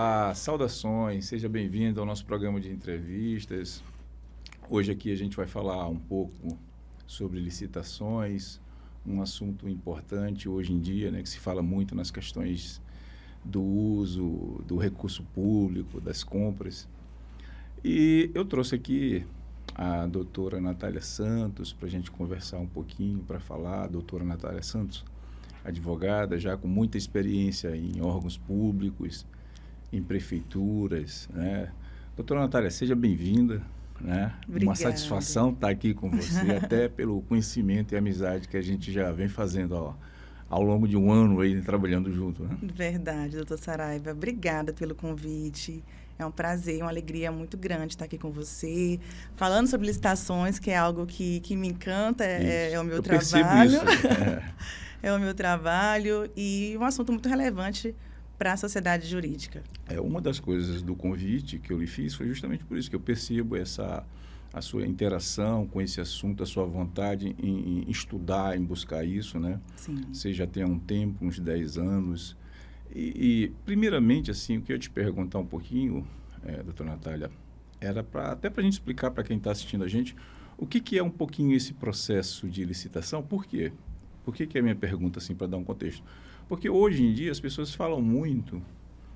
Olá, saudações, seja bem-vindo ao nosso programa de entrevistas. Hoje aqui a gente vai falar um pouco sobre licitações, um assunto importante hoje em dia, né, que se fala muito nas questões do uso do recurso público, das compras. E eu trouxe aqui a doutora Natália Santos para a gente conversar um pouquinho, para falar. A doutora Natália Santos, advogada, já com muita experiência em órgãos públicos, em prefeituras, né? Doutora Natália, seja bem-vinda, né? Uma satisfação estar aqui com você, até pelo conhecimento e amizade que a gente já vem fazendo ao longo de um ano aí trabalhando junto, né? Verdade, doutor Saraiva. Obrigada pelo convite. É um prazer, uma alegria muito grande estar aqui com você, falando sobre licitações, que é algo que me encanta, é o meu Eu trabalho. Percebo isso. É o meu trabalho e um assunto muito relevante para a sociedade jurídica. Uma das coisas do convite que eu lhe fiz foi justamente por isso que eu percebo a sua interação com esse assunto, a sua vontade em estudar, em buscar isso, né? Sim. Você já tem há um tempo, uns 10 anos. E primeiramente, assim, o que eu ia te perguntar um pouquinho, doutora Natália, era até para a gente explicar para quem está assistindo a gente o que é um pouquinho esse processo de licitação. Por quê? Por que é a minha pergunta, assim, para dar um contexto? Porque hoje em dia as pessoas falam muito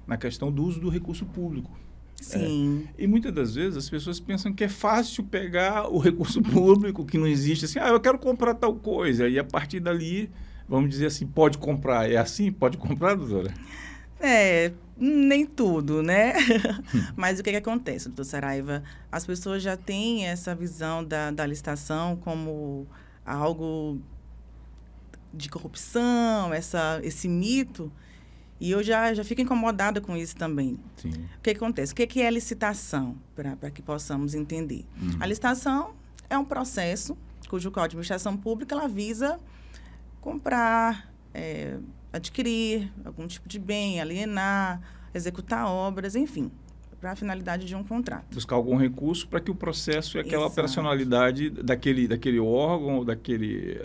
na questão do uso do recurso público. Sim. E muitas das vezes as pessoas pensam que é fácil pegar o recurso público, que não existe, assim, eu quero comprar tal coisa, e a partir dali, vamos dizer assim, pode comprar. É assim? Pode comprar, doutora? Nem tudo, né? Mas o que acontece, doutor Saraiva? As pessoas já têm essa visão da licitação como algo de corrupção, esse mito, e eu já fico incomodada com isso também. Sim. O que acontece? O que é licitação, para que possamos entender? A licitação é um processo cujo Código de Administração Pública ela visa comprar, adquirir algum tipo de bem, alienar, executar obras, enfim, para a finalidade de um contrato. Buscar algum recurso para que o processo e aquela Exato. operacionalidade daquele órgão ou daquele,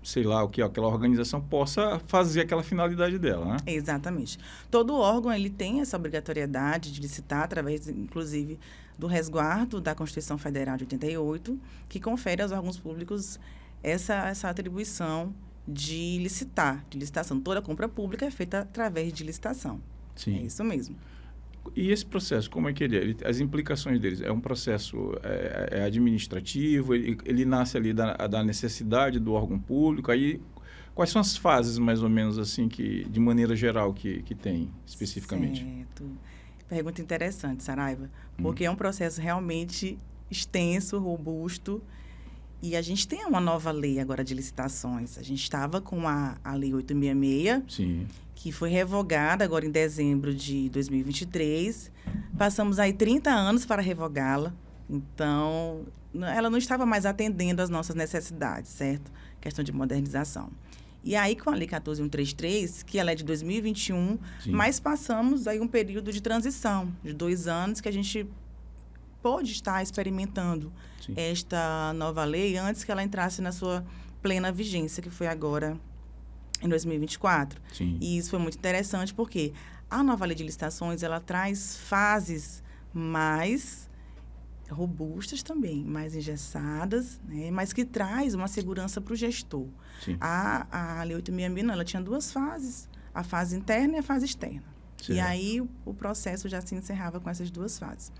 sei lá o que, aquela organização possa fazer aquela finalidade dela, né? Exatamente. Todo órgão ele tem essa obrigatoriedade de licitar através, inclusive, do resguardo da Constituição Federal de 88, que confere aos órgãos públicos essa atribuição de licitar, de licitação. Toda compra pública é feita através de licitação. Sim. É isso mesmo. E esse processo, como é que ele é? As implicações deles, é um processo administrativo, ele nasce ali da necessidade do órgão público, aí quais são as fases, mais ou menos, assim, que de maneira geral, que tem, especificamente? Certo. Pergunta interessante, Saraiva, porque é um processo realmente extenso, robusto, e a gente tem uma nova lei agora de licitações. A gente estava com a Lei 866, Sim. que foi revogada agora em dezembro de 2023. Passamos aí 30 anos para revogá-la. Então, ela não estava mais atendendo às nossas necessidades, certo? Questão de modernização. E aí, com a Lei 14.133, que ela é de 2021, Sim. mas passamos aí um período de transição, de 2 anos, que a gente pôde estar experimentando Sim. esta nova lei antes que ela entrasse na sua plena vigência, que foi agora em 2024. Sim. E isso foi muito interessante porque a nova lei de licitações, ela traz fases mais robustas também, mais engessadas, né? Mas que traz uma segurança para o gestor. Sim. A lei 866, não, ela tinha 2 fases, a fase interna e a fase externa. Certo. E aí o processo já se encerrava com essas 2 fases.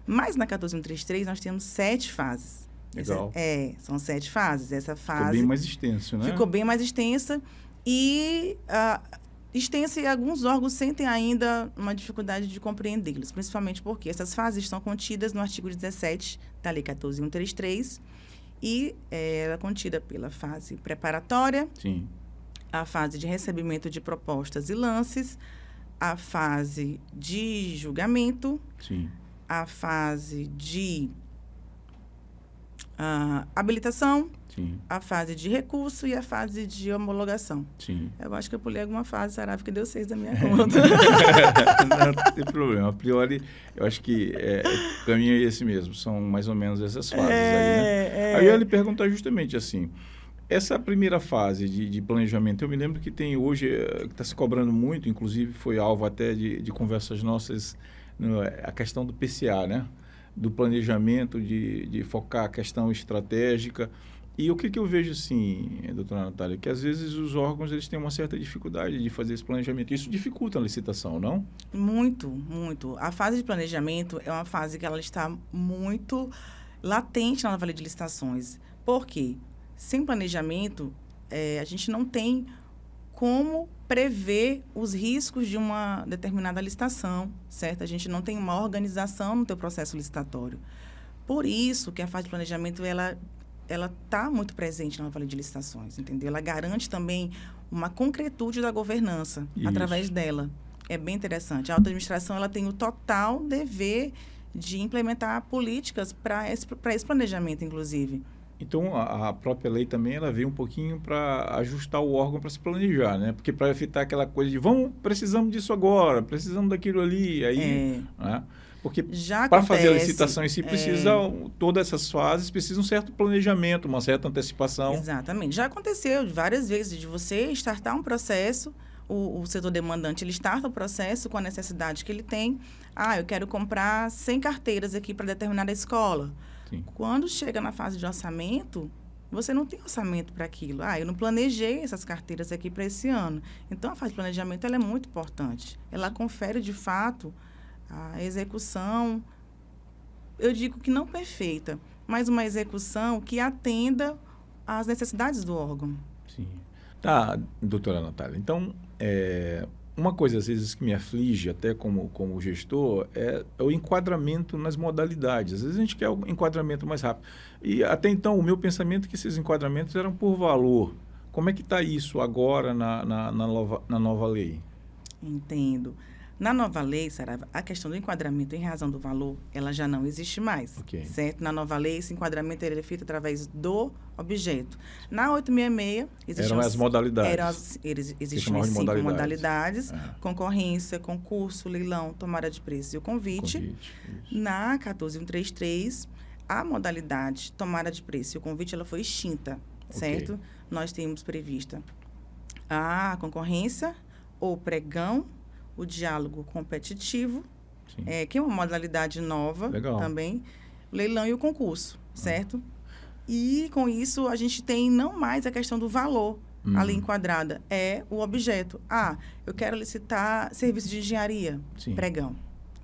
Mas na 14.133 nós temos 7 fases. Legal. São 7 fases. Essa fase Ficou bem mais extenso, né? ficou bem mais extensa e alguns órgãos sentem ainda uma dificuldade de compreendê-los, principalmente porque essas fases estão contidas no artigo 17 da Lei 14.133 e ela é contida pela fase preparatória, Sim. a fase de recebimento de propostas e lances, a fase de julgamento, Sim. a fase de habilitação, Sim. a fase de recurso e a fase de homologação. Sim. Eu acho que eu pulei alguma fase, Saraiva, que deu 6 da minha conta. Não tem problema. A priori, eu acho que o caminho é esse mesmo. São mais ou menos essas fases aí, né? Aí eu ia lhe perguntar justamente assim, Essa primeira fase de planejamento, eu me lembro que tem hoje, que está se cobrando muito, inclusive foi alvo até de conversas nossas, a questão do PCA, né? Do planejamento, de focar a questão estratégica. E o que eu vejo, assim, doutora Natália, que às vezes os órgãos eles têm uma certa dificuldade de fazer esse planejamento. Isso dificulta a licitação, não? Muito, muito. A fase de planejamento é uma fase que ela está muito latente na nova lei de licitações. Por quê? Sem planejamento, a gente não tem como prever os riscos de uma determinada licitação, certo? A gente não tem uma organização no teu processo licitatório. Por isso que a fase de planejamento, ela está muito presente na nova lei de licitações, entendeu? Ela garante também uma concretude da governança através dela. É bem interessante. A auto-administração ela tem o total dever de implementar políticas para esse planejamento, inclusive. Então, a própria lei também, ela veio um pouquinho para ajustar o órgão para se planejar, né? Porque para evitar aquela coisa de, precisamos disso agora, precisamos daquilo ali, aí... Né? Porque para fazer a licitação em si, todas essas fases precisam um certo planejamento, uma certa antecipação. Exatamente. Já aconteceu várias vezes de você startar um processo, o setor demandante, ele starta o processo com a necessidade que ele tem. Eu quero comprar 100 carteiras aqui para determinada escola. Sim. Quando chega na fase de orçamento, você não tem orçamento para aquilo. Eu não planejei essas carteiras aqui para esse ano. Então, a fase de planejamento ela é muito importante. Ela confere, de fato, a execução, eu digo que não perfeita, mas uma execução que atenda às necessidades do órgão. Sim. Tá, doutora Natália. Então, uma coisa, às vezes, que me aflige, até como gestor, é o enquadramento nas modalidades. Às vezes, a gente quer um enquadramento mais rápido. E, até então, o meu pensamento é que esses enquadramentos eram por valor. Como é que está isso agora na nova lei? Entendo. Na nova lei, Saraiva, a questão do enquadramento em razão do valor, ela já não existe mais, certo? Na nova lei, esse enquadramento ele é feito através do objeto. Na 866... Eram as modalidades. Existiam 5 modalidades, concorrência, concurso, leilão, tomada de preço e o convite. Na 14133, a modalidade tomada de preço e o convite, ela foi extinta, certo? Nós temos prevista a concorrência, o pregão, o diálogo competitivo, que é uma modalidade nova também, o leilão e o concurso, certo? E, com isso, a gente tem não mais a questão do valor ali enquadrada, é o objeto. Eu quero licitar serviço de engenharia, pregão.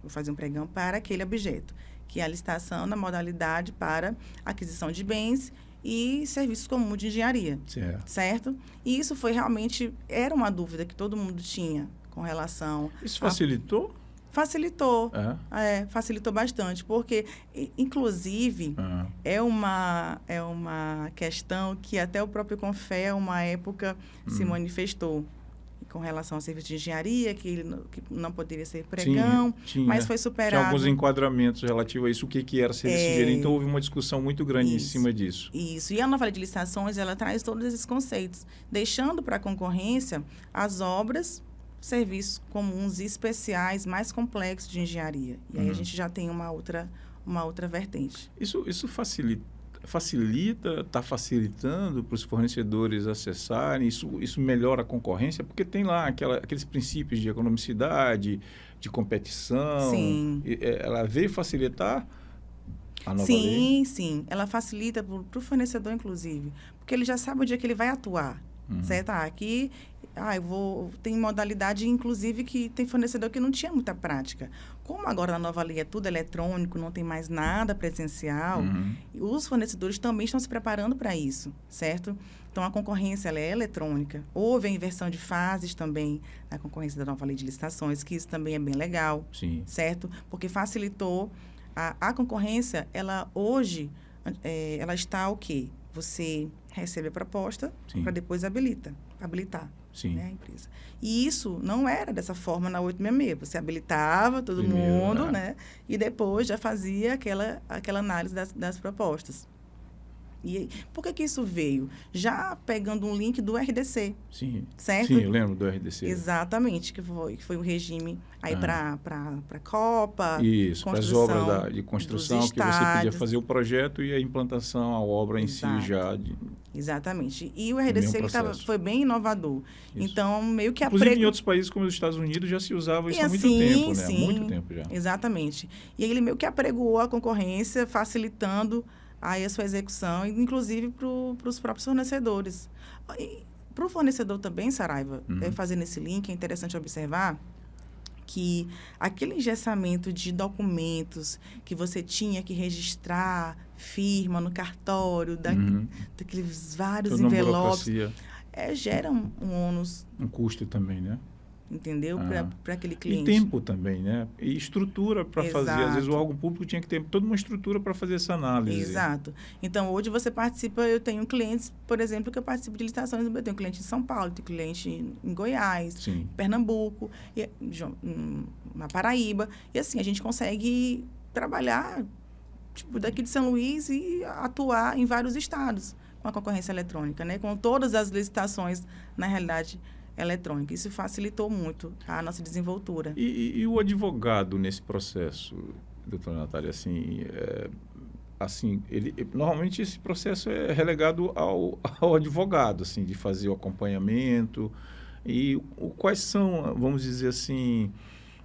Vou fazer um pregão para aquele objeto, que é a licitação na modalidade para aquisição de bens e serviços comuns de engenharia, certo? E isso foi realmente, era uma dúvida que todo mundo tinha, com relação... Isso facilitou? Facilitou. Facilitou bastante, porque, inclusive, é uma questão que até o próprio CONFEA, uma época, se manifestou com relação ao serviço de engenharia, que não poderia ser pregão, mas foi superado. Tinha alguns enquadramentos relativos a isso, o que era serviço de engenharia, então houve uma discussão muito grande em cima disso. Isso, e a nova lei de licitações, ela traz todos esses conceitos, deixando para a concorrência as obras, serviços comuns e especiais mais complexos de engenharia. E aí a gente já tem uma outra vertente. Isso está facilitando para os fornecedores acessarem, isso melhora a concorrência, porque tem lá aqueles princípios de economicidade, de competição. Sim. Ela veio facilitar a nova lei? Sim. Ela facilita para o fornecedor, inclusive, porque ele já sabe o dia que ele vai atuar. Certo? Aqui, tem modalidade, inclusive, que tem fornecedor que não tinha muita prática. Como agora na nova lei é tudo eletrônico, não tem mais nada presencial, os fornecedores também estão se preparando para isso, certo? Então, a concorrência ela é eletrônica. Houve a inversão de fases também na concorrência da nova lei de licitações, que isso também é bem legal, certo? Porque facilitou a concorrência, ela hoje, ela está o quê? Você recebe a proposta para depois habilitar a empresa. E isso não era dessa forma na 866. Você habilitava todo mundo, né? E depois já fazia aquela análise das propostas. E por que isso veio? Já pegando um link do RDC, Sim. certo? Sim, eu lembro do RDC. Exatamente, que foi o regime aí para a Copa. Isso, para as obras de construção, que você podia fazer o projeto e a implantação, a obra em si já. Exatamente. E o RDC foi bem inovador. Isso. Então, meio que inclusive em outros países como os Estados Unidos já se usava isso há muito tempo, né? Há muito tempo já. Exatamente. E ele meio que apregoou a concorrência, facilitando aí a sua execução, inclusive para os próprios fornecedores. Para o fornecedor também, Saraiva, fazendo esse link, é interessante observar que aquele engessamento de documentos que você tinha que registrar, firma no cartório, daqueles vários envelopes, gera um ônus. Um custo também, né? Entendeu? Para aquele cliente. E tempo também, né? E estrutura para fazer. Às vezes o órgão público tinha que ter toda uma estrutura para fazer essa análise. Exato. Então, hoje você participa, eu tenho clientes, por exemplo, que eu participo de licitações, eu tenho cliente em São Paulo, tenho cliente em Goiás, em Pernambuco, na Paraíba. E assim, a gente consegue trabalhar daqui de São Luís e atuar em vários estados com a concorrência eletrônica, né? Com todas as licitações, na realidade, eletrônica. Isso facilitou muito a nossa desenvoltura. E o advogado nesse processo, doutora Natália, normalmente esse processo é relegado ao advogado, assim, de fazer o acompanhamento. E quais são, vamos dizer assim,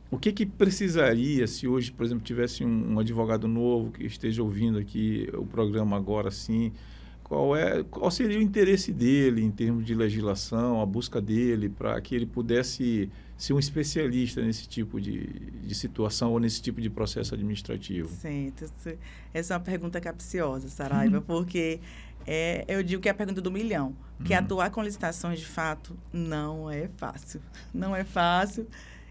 o que precisaria se hoje, por exemplo, tivesse um advogado novo que esteja ouvindo aqui o programa agora, assim, qual seria o interesse dele em termos de legislação, a busca dele para que ele pudesse ser um especialista nesse tipo de situação ou nesse tipo de processo administrativo? Certo. Essa é uma pergunta capciosa, Saraiva, porque eu digo que é a pergunta do milhão. Porque atuar com licitações, de fato, não é fácil. Não é fácil.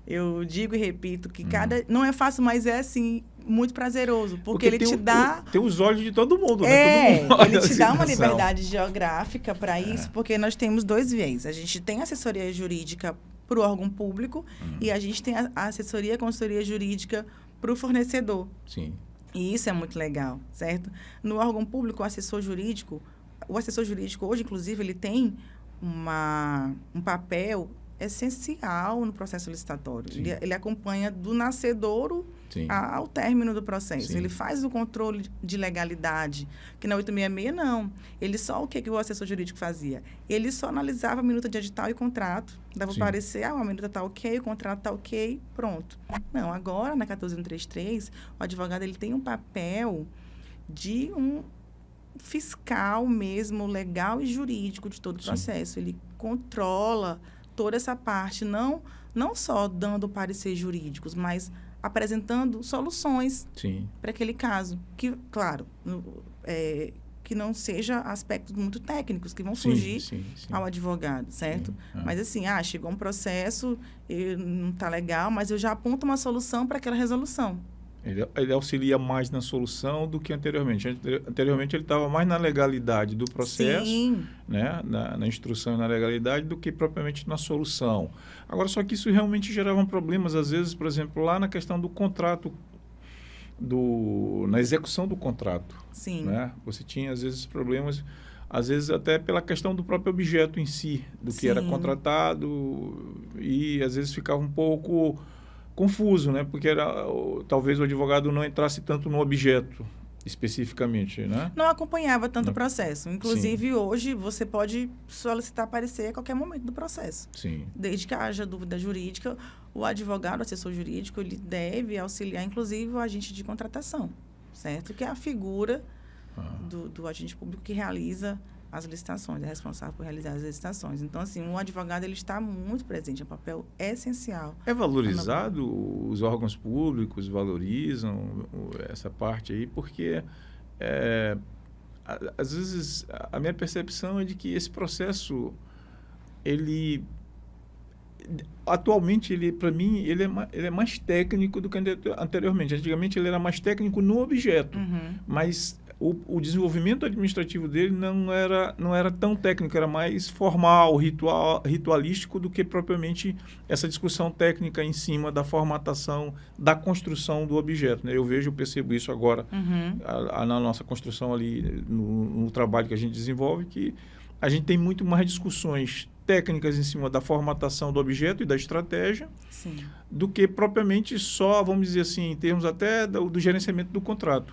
Eu digo e repito que não é fácil, mas é, assim, muito prazeroso. Porque ele te dá... Tem os olhos de todo mundo, né? Todo mundo ele te dá uma liberdade geográfica para isso, porque nós temos dois viés. A gente tem assessoria jurídica para o órgão público e a gente tem a assessoria e consultoria jurídica para o fornecedor. Sim. E isso é muito legal, certo? No órgão público, o assessor jurídico hoje, inclusive, ele tem um papel essencial no processo licitatório. Ele acompanha do nascedouro ao término do processo. Sim. Ele faz o controle de legalidade, que na 866 não. O que o assessor jurídico fazia? Ele só analisava a minuta de edital e contrato, dava o parecer, a minuta está ok, o contrato está ok, pronto. Não, agora na 14133, o advogado ele tem um papel de um fiscal mesmo, legal e jurídico de todo o processo. Ele controla toda essa parte, não só dando pareceres jurídicos, mas apresentando soluções para aquele caso. Que, claro, que não seja aspectos muito técnicos que vão fugir ao advogado, certo? Mas assim, chegou um processo, não está legal, mas eu já aponto uma solução para aquela resolução. Ele auxilia mais na solução do que anteriormente. Anteriormente, ele estava mais na legalidade do processo, né? Na instrução e na legalidade, do que propriamente na solução. Agora, só que isso realmente gerava problemas, às vezes, por exemplo, lá na questão do contrato, na execução do contrato. Sim. Né? Você tinha, às vezes, problemas, às vezes até pela questão do próprio objeto em si, do que era contratado, e às vezes ficava um pouco confuso, né? Porque talvez o advogado não entrasse tanto no objeto especificamente, né? Não acompanhava tanto o processo. Inclusive, hoje, você pode solicitar parecer a qualquer momento do processo. Sim. Desde que haja dúvida jurídica, o advogado, o assessor jurídico, ele deve auxiliar, inclusive, o agente de contratação, certo? Que é a figura do agente público que realiza as licitações, é responsável por realizar as licitações. Então, assim, um advogado ele está muito presente, é um papel essencial. É valorizado? Os órgãos públicos valorizam essa parte aí? Porque, às vezes, a minha percepção é de que esse processo, atualmente, para mim, ele é mais técnico do que anteriormente. Antigamente, ele era mais técnico no objeto, mas o desenvolvimento administrativo dele não era tão técnico, era mais formal, ritualístico do que propriamente essa discussão técnica em cima da formatação, da construção do objeto, né? Eu percebo isso agora na nossa construção ali, no trabalho que a gente desenvolve, que a gente tem muito mais discussões técnicas em cima da formatação do objeto e da estratégia, Sim. do que propriamente só, vamos dizer assim, em termos até do gerenciamento do contrato.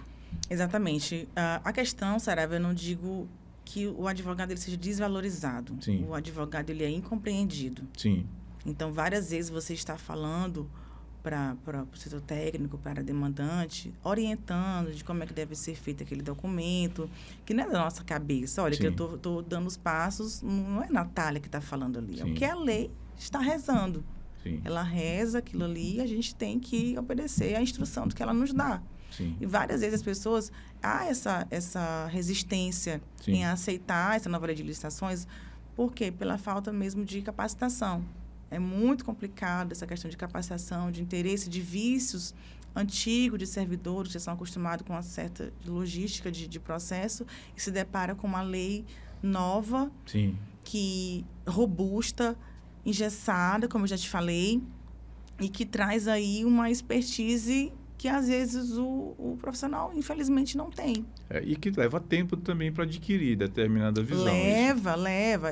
Exatamente. A questão, Saraiva, eu não digo que o advogado ele seja desvalorizado. Sim. O advogado ele é incompreendido. Sim. Então, várias vezes você está falando para o setor técnico, para a demandante, orientando de como é que deve ser feito aquele documento, que não é da nossa cabeça. Olha, Sim. que eu estou dando os passos, não é a Natália que está falando ali, é Sim. o que a lei está rezando. Sim. Ela reza aquilo ali e a gente tem que obedecer à instrução do que ela nos dá. Sim. E várias vezes as pessoas, há essa resistência Sim. em aceitar essa nova lei de licitações, por quê? Pela falta mesmo de capacitação. É muito complicado essa questão de capacitação, de interesse, de vícios antigos de servidores que são acostumados com uma certa logística de processo e se depara com uma lei nova, Sim. que robusta, engessada, como eu já te falei, e que traz aí uma expertise que às vezes o profissional, infelizmente, não tem. E que leva tempo também para adquirir determinada visão. Leva.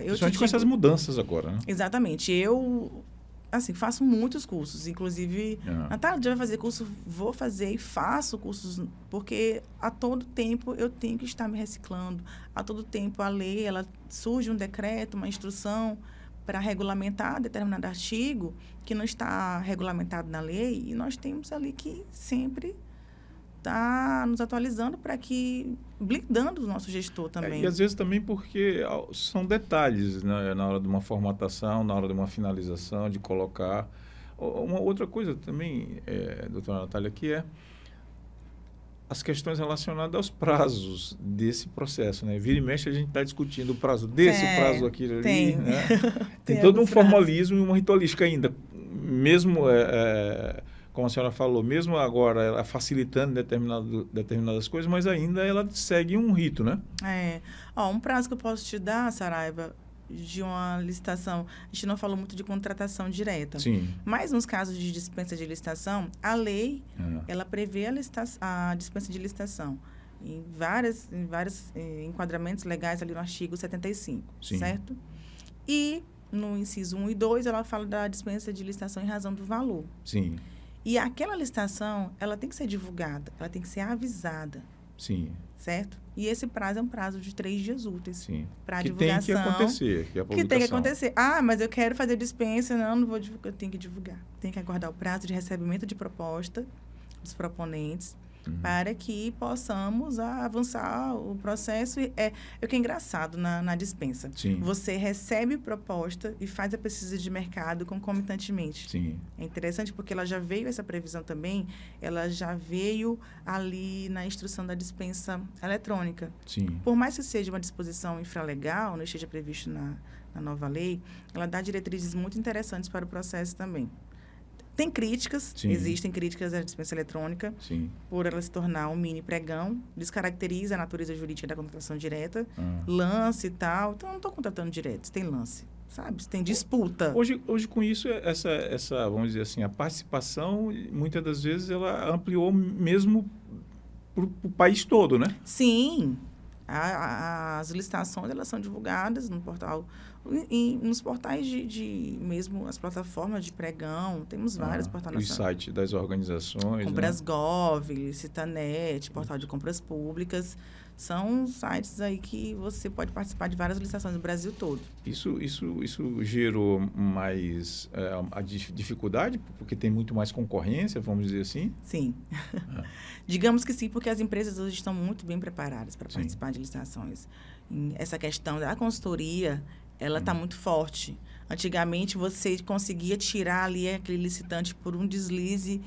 Principalmente com essas mudanças agora, né? Exatamente. Eu, assim, faço muitos cursos. Inclusive, Natália, já vai fazer curso? Vou fazer e faço cursos, porque a todo tempo eu tenho que estar me reciclando. A todo tempo a lei, ela surge um decreto, uma instrução para regulamentar determinado artigo que não está regulamentado na lei, e nós temos ali que sempre estar nos atualizando para que, blindando o nosso gestor também. E às vezes também porque são detalhes, né, na hora de uma formatação, na hora de uma finalização, de colocar. Uma outra coisa também, doutora Natália, que é as questões relacionadas aos prazos desse processo, né? Vira e mexe, a gente está discutindo o prazo desse, o prazo daquele ali, né? Tem todo um formalismo e uma ritualística ainda. Mesmo, como a senhora falou, mesmo agora ela facilitando determinadas coisas, mas ainda ela segue um rito, né? Um prazo que eu posso te dar, Saraiva, de uma licitação, a gente não falou muito de contratação direta. Sim. Mas nos casos de dispensa de licitação, a lei, ela prevê a dispensa de licitação em vários enquadramentos legais ali no artigo 75, Sim. certo? E no inciso 1 e 2, ela fala da dispensa de licitação em razão do valor. Sim. E aquela licitação, ela tem que ser divulgada, ela tem que ser avisada. Sim. Certo? E esse prazo é um prazo de 3 dias úteis para Que divulgação. tem que acontecer, que é a publicação. Que tem que acontecer. Mas eu quero fazer dispensa, não vou divulgar, eu tenho que divulgar. Tem que aguardar o prazo de recebimento de proposta dos proponentes para que possamos avançar o processo. O que é engraçado na dispensa. Sim. Você recebe proposta e faz a pesquisa de mercado concomitantemente. Sim. É interessante porque ela já veio, essa previsão também, ela já veio ali na instrução da dispensa eletrônica. Sim. Por mais que seja uma disposição infralegal, não esteja previsto na nova lei, ela dá diretrizes muito interessantes para o processo também. Tem críticas, Sim. Existem críticas à dispensa eletrônica, Sim. por ela se tornar um mini pregão, descaracteriza a natureza jurídica da contratação direta, lance e tal. Então, eu não estou contratando direto, tem lance, sabe? Tem disputa. Hoje com isso, essa, vamos dizer assim, a participação, muitas das vezes, ela ampliou mesmo para o país todo, né? Sim. As licitações, elas são divulgadas no portal, nos portais mesmo as plataformas de pregão, temos vários portais nacionais. Os sites das organizações. Comprasgov, Licitanet, portal de compras públicas, são sites aí que você pode participar de várias licitações no Brasil todo. Isso gerou mais a dificuldade, porque tem muito mais concorrência, vamos dizer assim? Sim. Digamos que sim, porque as empresas hoje estão muito bem preparadas para participar de licitações. Essa questão da consultoria, ela está muito forte. Antigamente, você conseguia tirar ali aquele licitante por um deslize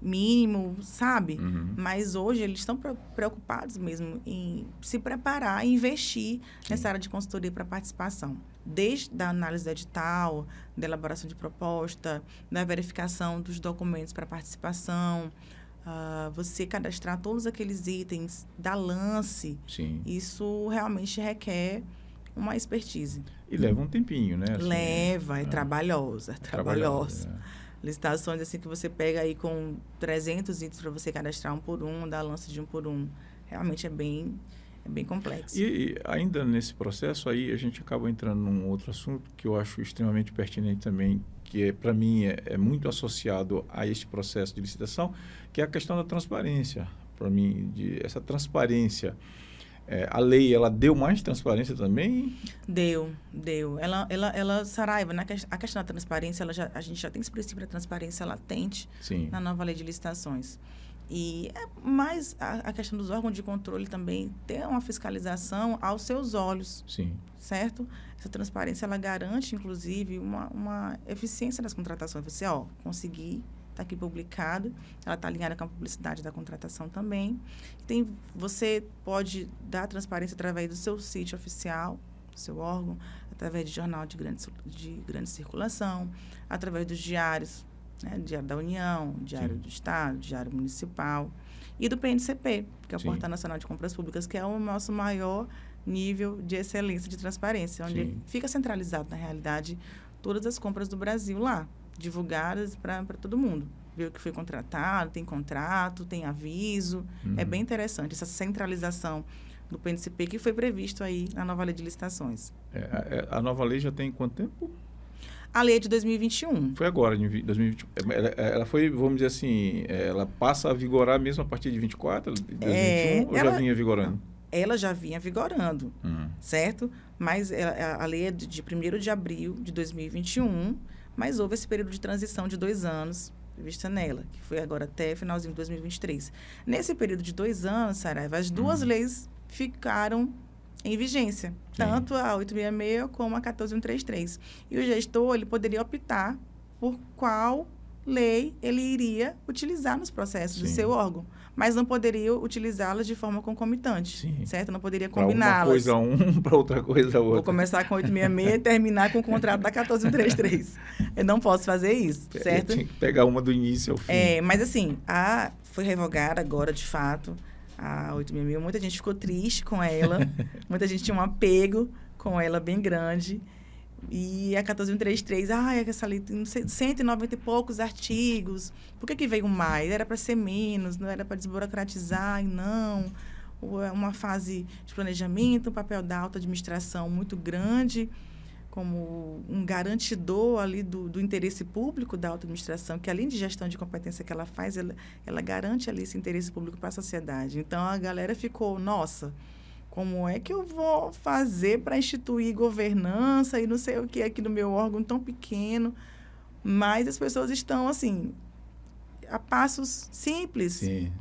mínimo, sabe? Mas hoje eles estão preocupados mesmo em se preparar e investir nessa área de consultoria para participação. Desde a análise do edital, da elaboração de proposta, da verificação dos documentos para participação, você cadastrar todos aqueles itens da lance, Sim. isso realmente requer uma expertise. E leva um tempinho, né? Assim, Leva, é trabalhosa. Né? Licitações assim que você pega aí com 300 itens para você cadastrar um por um, dar lance de um por um. Realmente é bem complexo. E ainda nesse processo aí, a gente acaba entrando num outro assunto que eu acho extremamente pertinente também, que para mim é muito associado a este processo de licitação, que é a questão da transparência. Para mim, essa transparência, a lei, ela deu mais transparência também? Deu. Ela Saraiva, a questão da transparência, a gente já tem esse princípio da transparência latente Sim. na nova lei de licitações. E mais a questão dos órgãos de controle também ter uma fiscalização aos seus olhos. Sim. Certo? Essa transparência, ela garante, inclusive, uma eficiência das contratações. Você, consegui, está aqui publicado, ela está alinhada com a publicidade da contratação também. Você pode dar transparência através do seu sítio oficial, do seu órgão, através de jornal de grande circulação, através dos diários, né? Diário da União, Diário do Estado, Diário Municipal, e do PNCP, que é o Portal Nacional de Compras Públicas, que é o nosso maior nível de excelência de transparência, onde fica centralizado, na realidade, todas as compras do Brasil lá, divulgadas para todo mundo. Ver o que foi contratado, tem contrato, tem aviso. É bem interessante essa centralização do PNCP que foi previsto aí na nova lei de licitações. A nova lei já tem quanto tempo? A lei é de 2021. Foi agora, em 2021. Ela foi, vamos dizer assim, ela passa a vigorar mesmo a partir de 24, de 2021, ou já vinha vigorando? Ela já vinha vigorando, certo? Mas a lei é de 1º de abril de 2021, mas houve esse período de transição de 2 anos prevista nela, que foi agora até finalzinho de 2023. Nesse período de 2 anos, Saraiva, as duas leis ficaram em vigência, tanto a 866 como a 14133. E o gestor, ele poderia optar por qual lei ele iria utilizar nos processos do seu órgão, mas não poderia utilizá-las de forma concomitante, certo? Não poderia combiná-las. Para uma coisa para outra coisa outra. Vou começar com 866 e terminar com o contrato da 14133. Eu não posso fazer isso, certo? Tem que pegar uma do início ao fim. Mas assim, foi revogada agora, de fato, a 866. Muita gente ficou triste com ela, muita gente tinha um apego com ela bem grande. E a 14133, essa lei tem 190 e poucos artigos. Por que veio mais? Era para ser menos, não era para desburocratizar, e não. Uma fase de planejamento, um papel da alta administração muito grande, como um garantidor ali do interesse público da alta administração, que além de gestão de competência que ela faz, ela garante ali esse interesse público para a sociedade. Então, a galera ficou, nossa, como é que eu vou fazer para instituir governança e não sei o que aqui no meu órgão tão pequeno? Mas as pessoas estão, assim, a passos simples. Sim.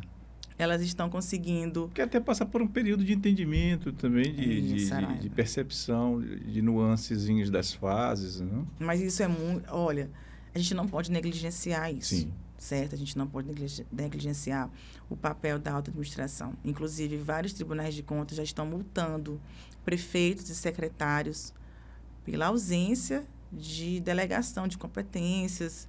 Elas estão conseguindo... Porque até passar por um período de entendimento também, de percepção, de nuancezinhos das fases, não? Mas isso é muito... Olha, a gente não pode negligenciar isso. Sim. Certo? A gente não pode negligenciar o papel da alta administração. Inclusive, vários tribunais de contas já estão multando prefeitos e secretários pela ausência de delegação de competências,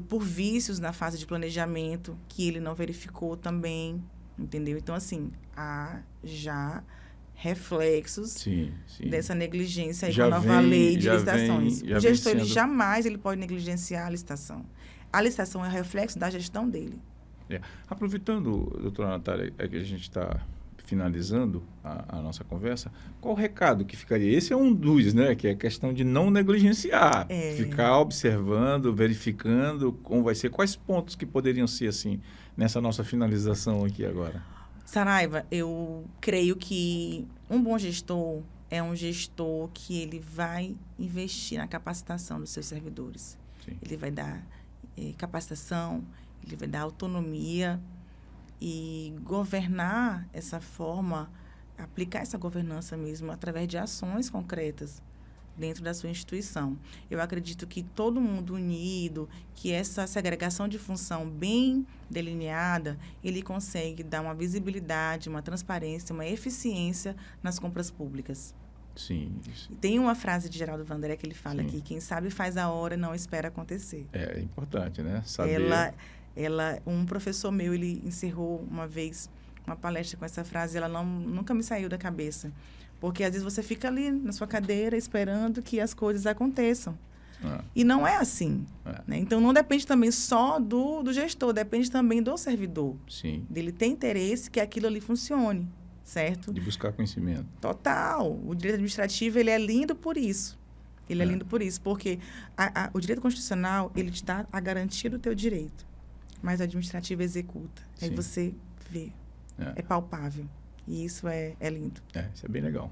por vícios na fase de planejamento que ele não verificou também, entendeu? Então, assim, há já reflexos dessa negligência aí com a nova lei de licitações. O gestor, ele pode negligenciar a licitação. A licitação é reflexo da gestão dele. Aproveitando, doutora Natália, que a gente está finalizando a nossa conversa, qual o recado que ficaria? Esse é um dos, né? Que é a questão de não negligenciar. Ficar observando, verificando como vai ser. Quais pontos que poderiam ser, assim, nessa nossa finalização aqui agora? Saraiva, eu creio que um bom gestor é um gestor que ele vai investir na capacitação dos seus servidores. Ele vai dar capacitação, ele vai dar autonomia e governar essa forma, aplicar essa governança mesmo através de ações concretas dentro da sua instituição. Eu acredito que todo mundo unido, que essa segregação de função bem delineada, ele consegue dar uma visibilidade, uma transparência, uma eficiência nas compras públicas. Sim. Tem uma frase de Geraldo Vandré que ele fala aqui, quem sabe faz a hora, não espera acontecer. É importante, né? Saber... Um professor meu, ele encerrou uma vez uma palestra com essa frase, ela nunca me saiu da cabeça. Porque, às vezes, você fica ali na sua cadeira esperando que as coisas aconteçam. E não é assim. Né? Então, não depende também só do gestor, depende também do servidor. Sim. Dele ter interesse que aquilo ali funcione, certo? De buscar conhecimento. Total. O direito administrativo, ele é lindo por isso. Ele é lindo por isso, porque o direito constitucional, ele te dá a garantia do teu direito, mas o administrativo executa. Sim. Aí você vê. É palpável. E isso é lindo. Isso é bem legal.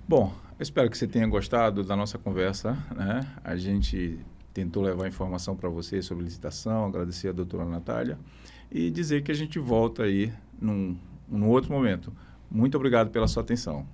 Bom, eu espero que você tenha gostado da nossa conversa, né? A gente tentou levar informação para você sobre licitação, agradecer a doutora Natália e dizer que a gente volta aí num outro momento. Muito obrigado pela sua atenção.